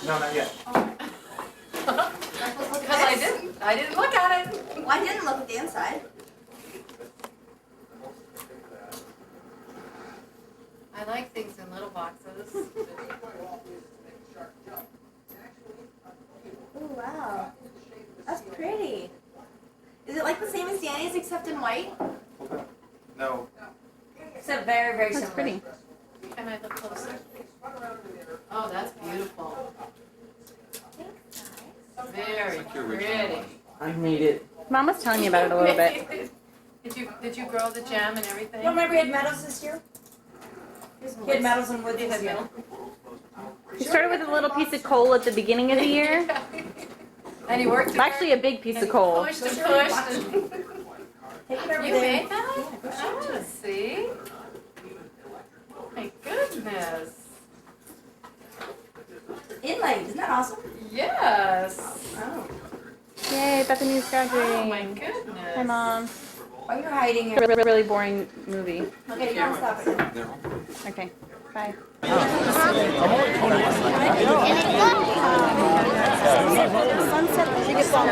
No, not yet. Because I didn't look at it. Well, I didn't look at the inside. I like things in little boxes. Oh, wow. That's pretty. Is it like the same as Danny's except in white? No. Except very, very That's similar. pretty. Can I look closer? Oh, that's beautiful. Very pretty. I made it. Mom was telling me about it a little bit. Did you grow the gem and everything? You remember he had medals this year? He had medals and wood this year. He started with a little piece of coal at the beginning of the year. And he worked. Actually, a big piece of coal. Pushed and pushed. And Take it over you there. made that? Oh, see? Oh my goodness. Inlaid, isn't that awesome? Yes. Oh. Yay, Bethany's graduating. Oh my goodness. Hi, Mom. Oh, you're hiding here. Really boring movie. Okay, you gotta stop it now. Okay, bye. Sunset, you get song.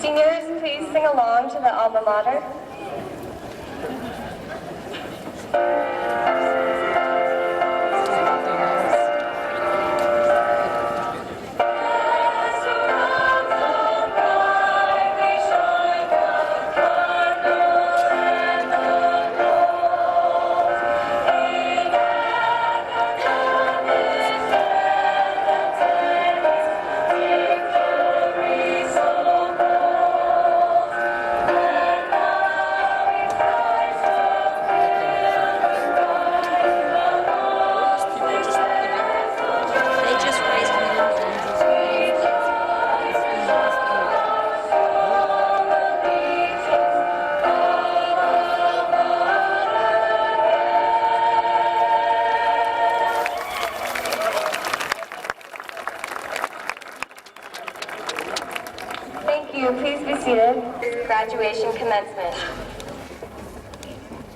Seniors, please sing along to the alma mater. Thank you. Please be seated. Graduation commencement.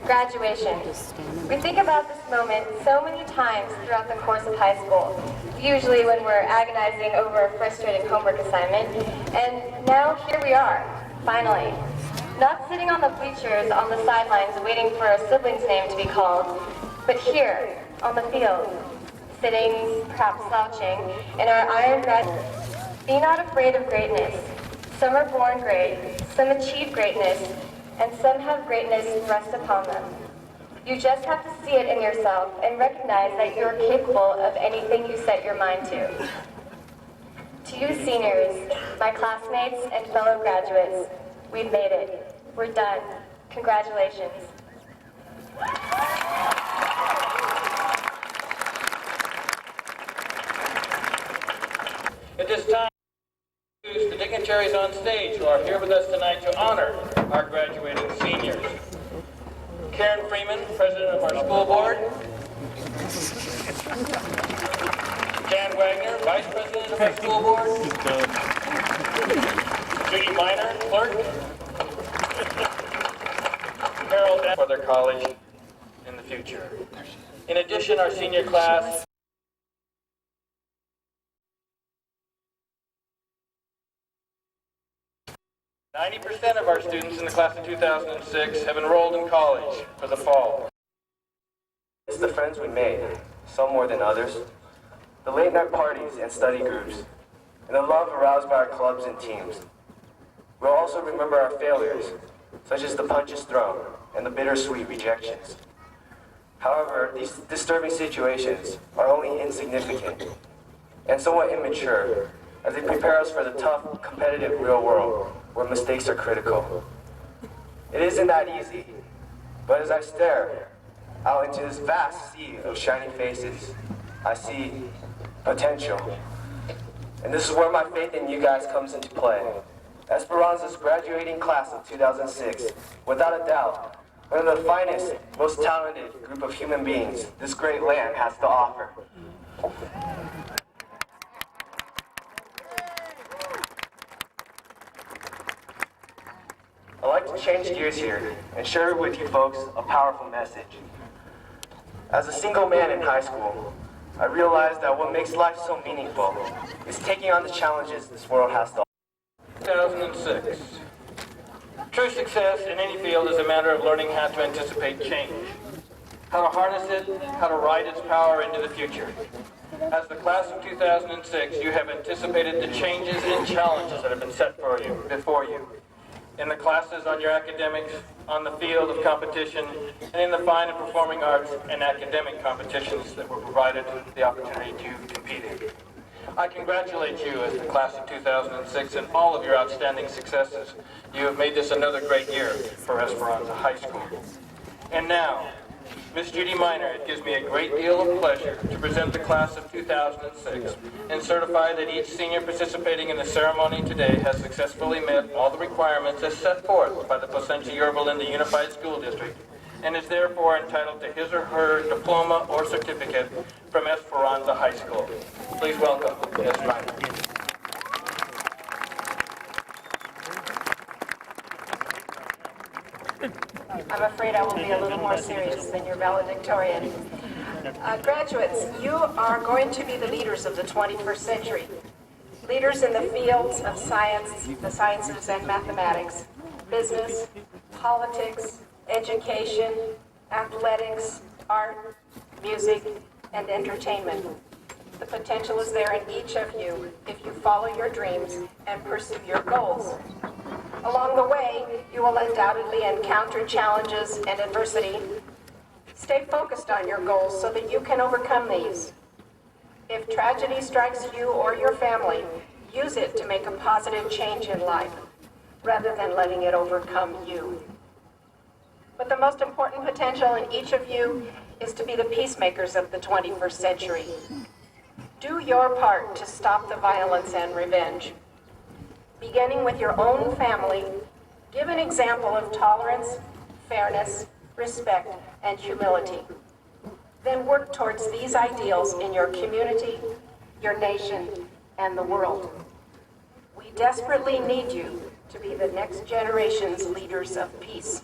Graduation. We think about this moment so many times throughout the course of high school, usually when we're agonizing over a frustrating homework assignment, and now here we are, finally. Not sitting on the bleachers on the sidelines waiting for a sibling's name to be called, but here, on the field, sitting, perhaps slouching, in our iron red. Be not afraid of greatness. Some are born great, some achieve greatness, and some have greatness rest upon them. You just have to see it in yourself and recognize that you're capable of anything you set your mind to. To you seniors, my classmates and fellow graduates, we've made it. We're done. Congratulations. At this time, the dignitaries on stage who are here with us tonight to honor our graduating seniors. Karen Freeman, President of our school board. Jan Wagner, Vice President of our school board. Judy Miner, Clerk. Harold for their college in the future. In addition, our senior class 90% of our students in the class of 2006 have enrolled in college for the fall. It's the friends we made, some more than others, the late night parties and study groups, and the love aroused by our clubs and teams. We'll also remember our failures, such as the punches thrown and the bittersweet rejections. However, these disturbing situations are only insignificant and somewhat immature as they prepare us for the tough, competitive real world where mistakes are critical. It isn't that easy, but as I stare out into this vast sea of shining faces, I see potential. And this is where my faith in you guys comes into play. Esperanza's graduating class of 2006, without a doubt, one of the finest, most talented group of human beings this great land has to offer. I'd like to change gears here and share with you folks a powerful message. As a single man in high school, I realized that what makes life so meaningful is taking on the challenges this world has to offer. 2006. True success in any field is a matter of learning how to anticipate change, how to harness it, how to ride its power into the future. As the class of 2006, you have anticipated the changes and challenges that have been set before you. In the classes, on your academics, on the field of competition, and in the fine and performing arts and academic competitions that were provided the opportunity to compete in. I congratulate you as the class of 2006 and all of your outstanding successes. You have made this another great year for Esperanza High School. And now, Miss Judy Miner, it gives me a great deal of pleasure to present the class of 2006 and certify that each senior participating in the ceremony today has successfully met all the requirements as set forth by the Placentia Yorba Linda Unified School District and is therefore entitled to his or her diploma or certificate from Esperanza High School. Please welcome Ms. Miner. I'm afraid I will be a little more serious than your valedictorian. Graduates, you are going to be the leaders of the 21st century. Leaders in the fields of science, the sciences and mathematics, business, politics, education, athletics, art, music, and entertainment. The potential is there in each of you if you follow your dreams and pursue your goals. Along the way, you will undoubtedly encounter challenges and adversity. Stay focused on your goals so that you can overcome these. If tragedy strikes you or your family, use it to make a positive change in life, rather than letting it overcome you. But the most important potential in each of you is to be the peacemakers of the 21st century. Do your part to stop the violence and revenge. Beginning with your own family, give an example of tolerance, fairness, respect, and humility. Then work towards these ideals in your community, your nation, and the world. We desperately need you to be the next generation's leaders of peace.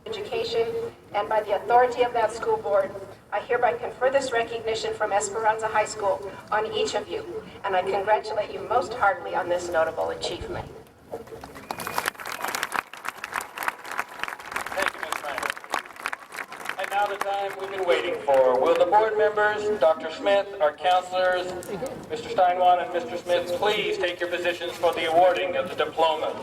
Education, and by the authority of that school board, I hereby confer this recognition from Esperanza High School on each of you, and I congratulate you most heartily on this notable achievement. Thank you, Ms. Miner. And now the time time we've been waiting for. Will the board members, Dr. Smith, our counselors, Mr. Steinwan and Mr. Smith, please take your positions for the awarding of the diplomas.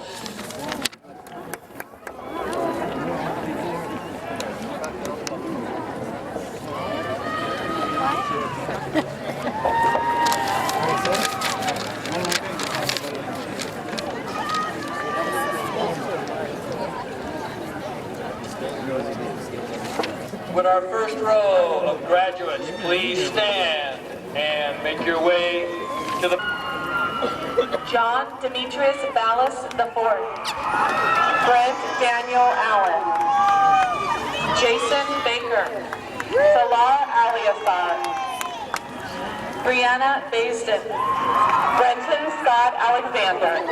Would our first row of graduates please stand and make your way to the... John Demetrius Ballas IV. Brent Daniel Allen. Jason Baker. Salah Aliasar. Brianna Bayston. Brenton Scott Alexander.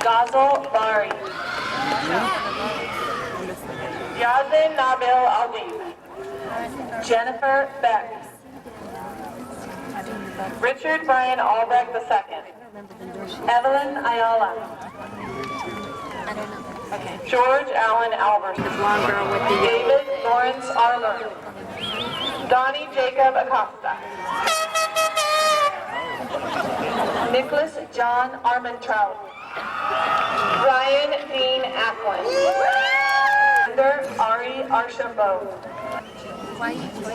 Ghazal Bari. Yazin Nabil Ali. Jennifer Beck. Richard Brian Albrecht II. Evelyn Ayala. George Allen Albert. David Lawrence Armour. Donnie Jacob Acosta. Nicholas John Armentrout. Ryan Dean Ackland. Ari Archambault.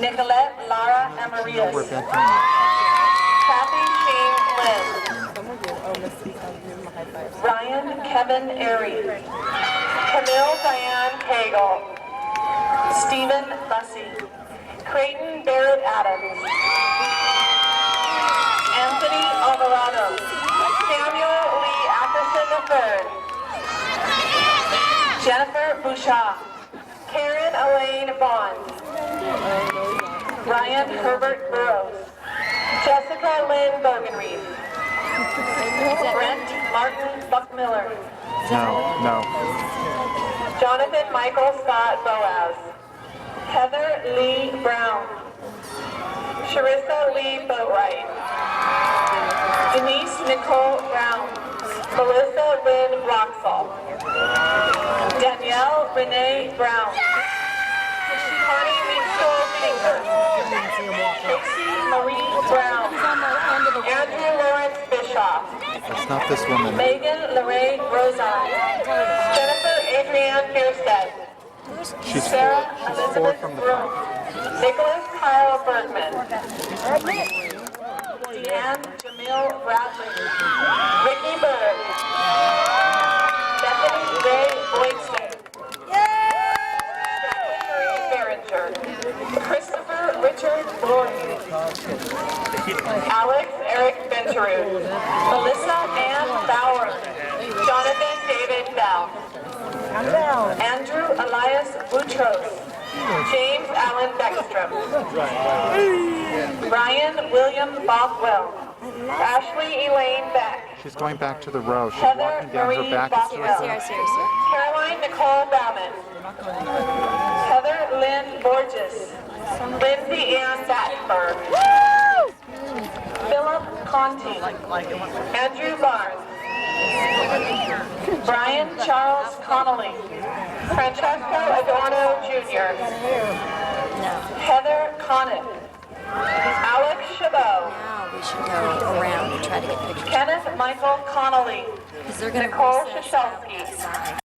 Nicolette Lara Amarias. Kathy Shane Lynn. Ryan Kevin Airy. Camille Diane Cagle. Stephen Bussey. Creighton Barrett Adams. Anthony Alvarado. Samuel Lee Ackerson III. Jennifer Bouchard. Karen Elaine Bond. Ryan Herbert Burrows. Jessica Lynn Bogenreed. Brent Martin Buckmiller. No. Jonathan Michael Scott Boaz. Heather Lee Brown. Sharissa Lee Boatwright. Denise Nicole Brown. Melissa Lynn Roxall. Danielle Renee Brown. Connie Mitchell Finger. Casey Marie Brown. Andrew Lawrence Bischoff. It's not this woman. Megan Lorraine Rosan. Jennifer Adrienne Fierstead. She's Sarah four Elizabeth from the Broom. front. Nicholas Kyle Bergman. Deanne Jamil Bradley. Ricky Berg. Bethany Ray Boydston. Jacqueline Marie Behringer. Christopher Richard Boyd. Alex Eric Venturud. Melissa Ann Bauer. Jonathan David Bell. Andrew Elias Boutros. James Allen Beckstrom. Ryan William Bothwell. Ashley Elaine Beck. She's going back to the row. She's Heather walking down Marie her back. Bothwell. Caroline Nicole Bauman. Heather Lynn Borges. Lindsay Ann Battenberg. Philip Conti. Andrew Barnes. Brian Charles Connolly. Francesco Adorno Jr. Heather Connick. Alex Chabot. Now we should go around and try to get pictures. Kenneth Michael Connolly. Because they're going to Nicole recess out Shashelsky. that side.